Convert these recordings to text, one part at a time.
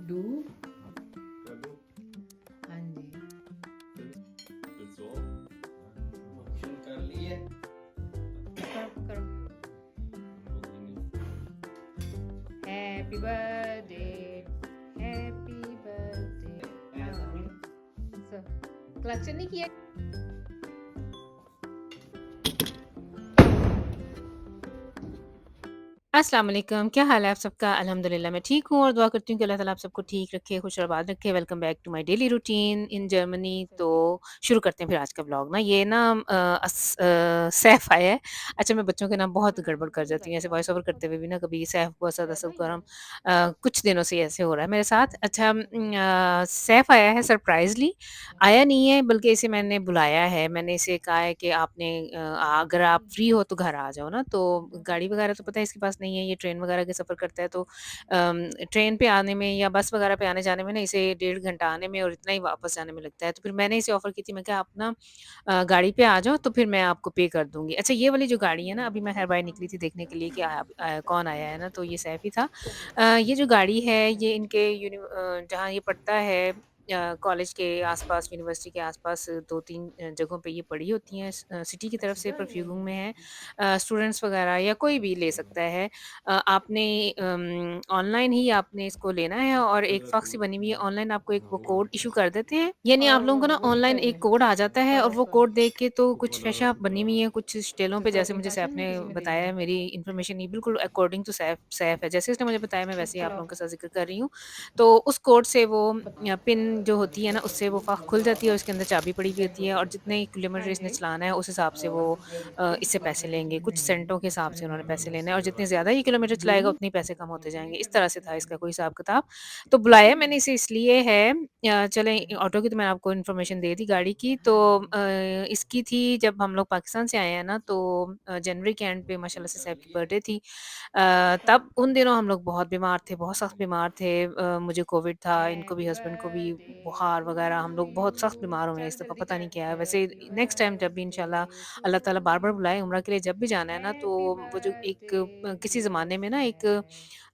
Do. कर दो। हाँ जी। That's all. Motion कर लिए। करो करो। हम लोग नहीं। Happy birthday, happy birthday. ऐसा नहीं। कलेक्शन नहीं किया। अस्सलाम वालेकुम, क्या हाल है आप सबका? अल्हम्दुलिल्लाह मैं ठीक हूँ और दुआ करती हूँ कि अल्लाह ताला आप सबको ठीक रखे, खुश और आबाद रखे। Welcome back to my daily routine in Germany. तो शुरू करते हैं फिर आज का व्लॉग ना। ये ना सैफ आया है। अच्छा, मैं बच्चों के नाम बहुत गड़बड़ कर जाती हूँ, ऐसे वॉइस ओवर करते हुए भी ना, कभी सैफ को असद, असद को करम। कुछ दिनों से ऐसे हो रहा है मेरे साथ। अच्छा, सैफ आया है सरप्राइज़ली। आया नहीं है बल्कि इसे मैंने बुलाया है। मैंने इसे कहा है कि आपने अगर आप फ्री हो तो घर आ जाओ ना। तो गाड़ी वगैरह तो पता है इसके पास नहीं है, ये ट्रेन वगैरह के सफ़र करता है। तो ट्रेन पे आने में या बस वगैरह पे आने-जाने में ना इसे 1.5 घंटा आने में और इतना ही वापस जाने में लगता है। तो फिर मैंने इसे ऑफ़र की थी, मैं कहा आप ना गाड़ी पे आ जाओ तो फिर मैं आपको पे कर दूँगी। अच्छा, ये वाली जो गाड़ी है ना, अभी मैं खैर बाहर निकली थी देखने के लिए कि कौन आया है ना, तो ये सैफ ही था। ये जो गाड़ी है ये इनके जहाँ ये पढ़ता है कॉलेज के आस-पास, यूनिवर्सिटी के आस-पास 2-3 जगहों पे ये पड़ी होती हैं। सिटी की तरफ से परफ्यूम में है। स्टूडेंट्स वगैरह या कोई भी ले सकता है। आपने ऑनलाइन ही आपने इसको लेना है और एक प्रॉक्सी बनी हुई है, ऑनलाइन आपको एक वो कोड इश्यू कर देते हैं। यानी आप लोगों को ना ऑनलाइन एक कोड आ जाता है और वो कोड देख के तो कुछ फैशा बनी हुई है, कुछ स्टाइलों पे, जैसे मुझे सैफ ने बताया है, मेरी इन्फॉर्मेशन ये बिल्कुल अकॉर्डिंग टू सैफ है। जैसे उसने मुझे बताया मैं वैसे ही आप लोगों के साथ ज़िक्र कर रही हूँ। तो उस कोड से वो पिन जो होती है ना, उससे वो फ़ाक खुल जाती है और उसके अंदर चाबी पड़ी हुई होती है और जितने किलोमीटर इसने चलाना है उस हिसाब से वो इससे पैसे लेंगे। कुछ सेंटों के हिसाब से उन्होंने पैसे लेने हैं और जितने ज़्यादा ये किलोमीटर चलाएगा उतने ही पैसे कम होते जाएँगे। इस तरह से था इसका कोई हिसाब-किताब। तो बुलाया मैंने इसे इसलिए है, चलें ऑटो की तो मैंने आपको इन्फॉर्मेशन दे दी, गाड़ी की तो इसकी थी जब हम लोग पाकिस्तान से आए हैं ना, तो जनवरी के एंड पे माशाल्लाह से साहब की बर्थडे थी। तब उन दिनों हम लोग बहुत बीमार थे, बहुत सख्त बीमार थे। मुझे कोविड था, इनको भी, हस्बैंड को भी बुखार वगैरह, हम लोग बहुत सख्त बीमार हुए हैं इस दफ़ा, पता नहीं क्या है। वैसे नेक्स्ट टाइम जब भी इंशाल्लाह अल्लाह ताला बार-बार बुलाए उम्रा के लिए, जब भी जाना है ना, तो वो जो एक किसी ज़माने में ना एक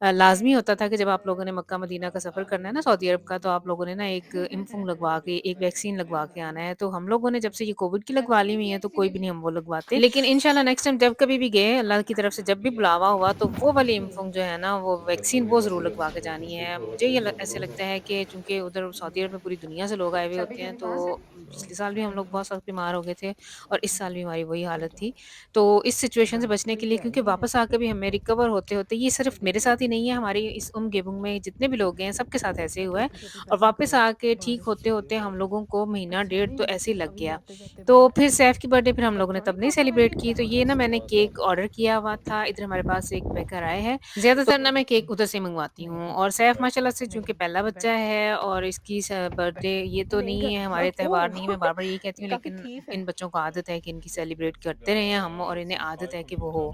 लाज़मी होता था कि जब आप लोगों ने मक्का मदीना का सफ़र करना है ना, सऊदी अरब का, तो आप लोगों ने ना एक इम्फुंग लगवा के, एक वैक्सीन लगवा के आना है। तो हम लोगों ने जब से ये कोविड की लगवा ली हुई है, तो कोई भी नहीं हम वो लगवाते। लेकिन इंशाल्लाह नेक्स्ट टाइम जब कभी भी गए, अल्लाह की तरफ से जब भी बुलावा हुआ, तो वो वाली इम्फुंग जो है ना, वो वैक्सीन वो ज़रूर लगवा के जानी है। मुझे ये ऐसे लगता है कि चूँकि उधर सऊदी अरब में पूरी दुनिया से लोग आए हुए होते हैं, तो पिछले साल भी हम लोग बहुत सख्त बीमार हो गए थे और इस साल भी हमारी वही हालत थी। तो इस सिचुएशन से बचने के लिए, क्योंकि वापस आके भी हमें रिकवर होते-होते, ये सिर्फ़ मेरे साथ ही नहीं है, हमारी इस गेबुंग में जितने भी लोग हैं, सबके साथ ऐसे ही हुआ है और वापस आके ठीक होते-होते हम लोगों को महीना डेढ़ तो ऐसे ही लग गया। तो फिर सैफ की बर्थडे फिर हम लोगों ने तब नहीं सेलिब्रेट की, तो ये ना मैंने केक ऑर्डर किया हुआ था, इधर हमारे पास एक बेकर आए हैं। ज़्यादातर ना मैं केक उधर से मँगवाती हूँ और सैफ माशाल्लाह से चूँकि पहला बच्चा है और इसकी बर्थडे ये तो नहीं है, हमारे त्योहार नहीं है, मैं बार-बार यही कहती हूँ, लेकिन इन बच्चों को आदत है कि इनकी सेलिब्रेट करते रहें हम और इन्हें आदत है कि वो हो।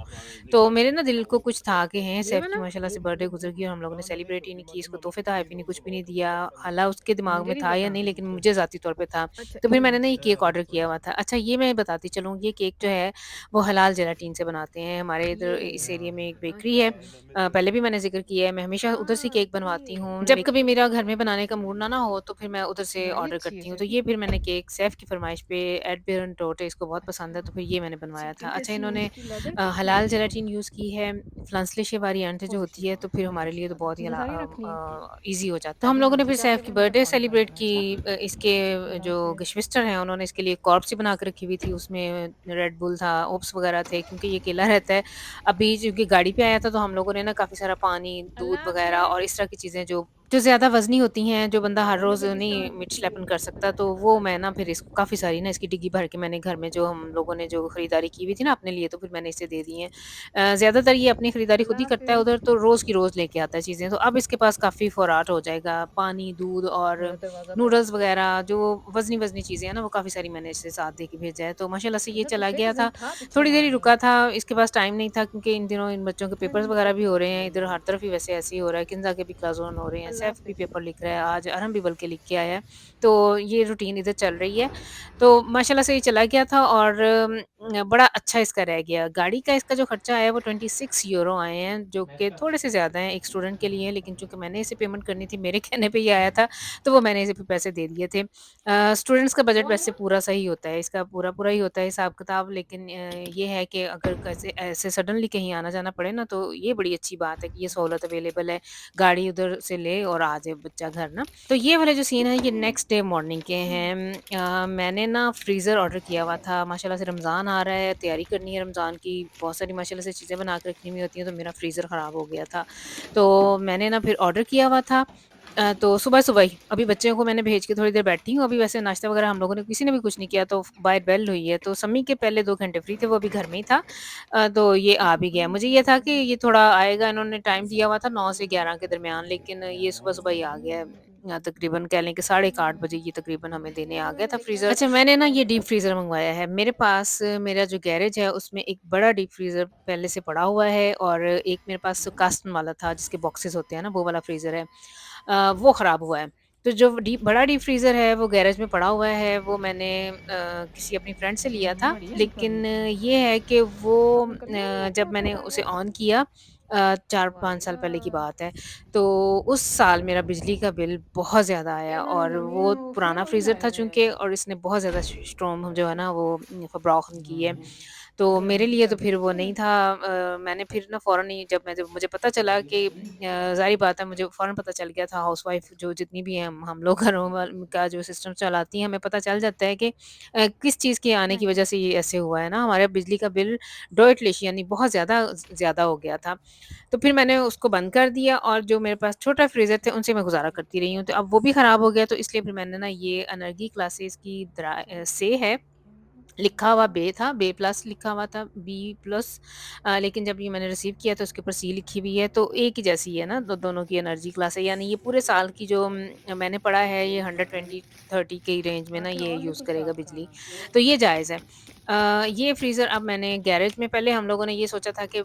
तो मेरे ना दिल को कुछ था कि हैं सैफ की माशाल्लाह से बर्थडे गुज़र गई और हम लोगों ने सेलिब्रेट ही नहीं की, इसको तोहफ़े-तोहफ़े नहीं, कुछ भी नहीं दिया। हालाँ उसके दिमाग में था या नहीं, लेकिन मुझे ज़ाती तौर पे था। तो फिर मैंने ना ये केक ऑर्डर किया हुआ था। अच्छा, ये मैं बताती चलूँ, ये केक जो है वो हलाल जेलाटिन से बनाते हैं। हमारे इधर इस एरिया में एक बेकरी है, पहले भी मैंने ज़िक्र किया है, मैं हमेशा उधर से केक बनवाती हूँ। जब कभी मेरा घर में बनाने का मूड ना हो तो फिर मैं उधर से ऑर्डर करती हूँ। तो ये फिर मैंने केक सैफ की फ़रमाइश पे, एड पेरन टोटे इसको बहुत पसंद है, तो फिर ये मैंने बनवाया था। अच्छा, इन्होंने हलाल जेलाटिन यूज़ की है, फ्रांसलेशे वेरिएंट जो होती है, तो फिर हमारे लिए तो बहुत ही ईज़ी हो जाता है। तो हम लोगों ने फिर सैफ की बर्थडे सेलिब्रेट की। इसके जो गशविस्टर हैं उन्होंने इसके लिए कॉर्प सी बना के रखी हुई थी, उसमें रेड बुल था, ओप्स वगैरह थे, क्योंकि ये अकेला रहता है। अभी चूँकि गाड़ी पे आया था तो हम लोगों ने ना काफ़ी सारा पानी, दूध वगैरह और इस तरह की चीज़ें जो ज़्यादा वज़नी होती हैं, जो बंदा हर रोज़ नहीं मिर्च-लेपन कर सकता, तो वो मैं ना फिर इसको काफ़ी सारी ना इसकी डिग्गी भर के मैंने घर में, जो हम लोगों ने जो खरीदारी की हुई थी ना अपने लिए, तो फिर मैंने इसे दे दी हैं। ज़्यादातर ये अपनी खरीदारी खुद ही करता है उधर, तो रोज़ की रोज़ लेके आता है चीज़ें, तो अब इसके पास काफ़ी फ़ोराट हो जाएगा। पानी, दूध और नूडल्स वगैरह जो वज़नी-वज़नी चीज़ें हैं ना, वो काफ़ी सारी मैंने इसे साथ दे के भेजा है। तो माशाल्लाह से ये चला गया था, थोड़ी देर ही रुका था, इसके पास टाइम नहीं था, क्योंकि इन दिनों इन बच्चों के पेपर्स वगैरह भी हो रहे हैं, इधर हर तरफ ही वैसे ऐसे ही हो रहा है, किन्ज़ा के भी क्लास ऑन हो रहे हैं, अल्लाह एसएफ भी हाफ़िज़। पेपर लिख रहा है, आज अरहम भी बल्कि लिख के आया है। तो ये रूटीन इधर चल रही है। तो माशाल्लाह से ये चला गया था और बड़ा अच्छा इसका रह गया। गाड़ी का इसका जो खर्चा आया वो 26 यूरो आए हैं, जो कि मैक्का। थोड़े से ज़्यादा हैं एक स्टूडेंट के लिए, लेकिन चूँकि मैंने इसे पेमेंट करनी थी, मेरे कहने पे ये आया था, तो वो मैंने इसे फिर पैसे दे दिए थे। स्टूडेंट्स का बजट वैसे पूरा सही होता है, इसका पूरा-पूरा ही होता है हिसाब-किताब, लेकिन ये है कि अगर कैसे ऐसे सडनली कहीं आना-जाना पड़े ना, तो ये बड़ी अच्छी बात है कि ये सहूलत अवेलेबल है, गाड़ी उधर से ले और आ जाए बच्चा घर ना। तो ये वाले जो सीन है ये नेक्स्ट डे मॉर्निंग के हैं। मैंने ना फ्रीज़र ऑर्डर किया हुआ था, माशाल्लाह से रमज़ान आ रहा है, तैयारी करनी है रमज़ान की, बहुत सारी माशाल्लाह से चीज़ें बना के रखनी हुई होती हैं, तो मेरा फ्रीज़र ख़राब हो गया था। तो मैंने ना फिर ऑर्डर किया हुआ था। तो सुबह-सुबह ही अभी बच्चों को मैंने भेज के थोड़ी देर बैठी हूँ, अभी वैसे नाश्ता वग़ैरह हम लोगों ने किसी ने भी कुछ नहीं किया, तो बाहर बेल हुई है, तो सम्मी के पहले 2 घंटे फ्री थे, वो अभी घर में ही था। तो ये आ भी गया। मुझे ये था कि ये थोड़ा आएगा, इन्होंने टाइम दिया हुआ था 9 से 11 के दरमियान, लेकिन ये सुबह-सुबह ही आ गया है। तकरीबन कह लें कि साढ़े 8 बजे ये तकरीबन हमें देने आ गया था फ्रीज़र। अच्छा, मैंने ना ये डीप फ्रीज़र मँगवाया है। मेरे पास मेरा जो गैरेज है उसमें एक बड़ा डीप फ्रीज़र पहले से पड़ा हुआ है और एक मेरे पास कास्टन वाला था जिसके बॉक्सेस होते हैं ना, वो वाला फ्रीज़र है। वो ख़राब हुआ है। तो जो बड़ा डीप फ्रीज़र है वो गैरेज में पड़ा हुआ है, वो मैंने किसी अपनी फ्रेंड से लिया था। लेकिन ये है कि वो जब मैंने उसे ऑन किया 4-5 साल पहले की बात है, तो उस साल मेरा बिजली का बिल बहुत ज़्यादा आया और वो पुराना फ्रीज़र था चूँकि, और इसने बहुत ज़्यादा स्ट्रॉम जो है ना वो फ़ब्राख़न की है। तो मेरे लिए तो फिर वो नहीं था। मैंने फिर ना फ़ौरन ही जब मुझे पता चला कि ज़ाहिर बात है, मुझे फ़ौरन पता चल गया था, हाउसवाइफ़ जो जितनी भी हैं हम लोग घरों का जो सिस्टम चलाती हैं, हमें पता चल जाता है कि किस चीज़ के आने की वज़ह से ये ऐसे हुआ है ना, हमारे बिजली का बिल डॉयटलिश यानी बहुत ज़्यादा हो गया था। तो फिर मैंने उसको बंद कर दिया और जो मेरे पास छोटा फ्रीज़र थे उनसे मैं गुज़ारा करती रही हूँ। तो अब वो भी ख़राब हो गया, तो इसलिए फिर मैंने ना ये एनर्जी क्लासेस की से है, लिखा हुआ बे था, बे प्लस लिखा हुआ था, बी प्लस। लेकिन जब ये मैंने रिसीव किया तो उसके ऊपर सी लिखी हुई है, तो एक ही जैसी है ना, दोनों की एनर्जी क्लास है, यानी ये पूरे साल की जो मैंने पढ़ा है ये 120-30 के रेंज में ना आपने ये और भी यूज़ कुछ करेगा साफ़ बिजली, करना है। तो ये जायज़ है। ये फ्रीज़र अब मैंने गैरेज में, पहले हम लोगों ने ये सोचा था कि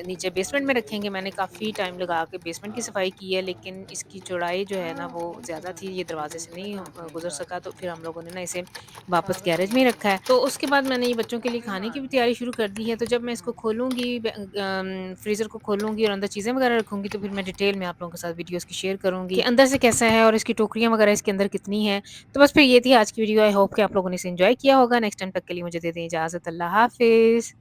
नीचे बेसमेंट में रखेंगे, मैंने काफ़ी टाइम लगा के बेसमेंट की सफाई की है, लेकिन इसकी चौड़ाई जो है ना वो ज़्यादा थी, ये दरवाजे से नहीं गुज़र सका, तो फिर हम लोगों ने ना इसे वापस गैरेज में ही रखा है। तो उसके बाद मैंने ये बच्चों के लिए खाने की भी तैयारी शुरू कर दी है, तो जब मैं इसको खोलूँगी फ्रीज़र को खोलूँगी और अंदर चीज़ें वगैरह रखूँगी, तो फिर मैं डिटेल में आप लोगों के साथ वीडियो इसकी शेयर करूँगी कि अंदर से कैसा है और इसकी टोकरियाँ वगैरह इसके अंदर कितनी हैं। तो बस फिर ये थी आज की वीडियो, आई होप कि आप लोगों ने इसे एन्जॉय किया होगा। नेक्स्ट टाइम तक के लिए मुझे दे दें इजाज़त। अल्लाह हाफ़िज़।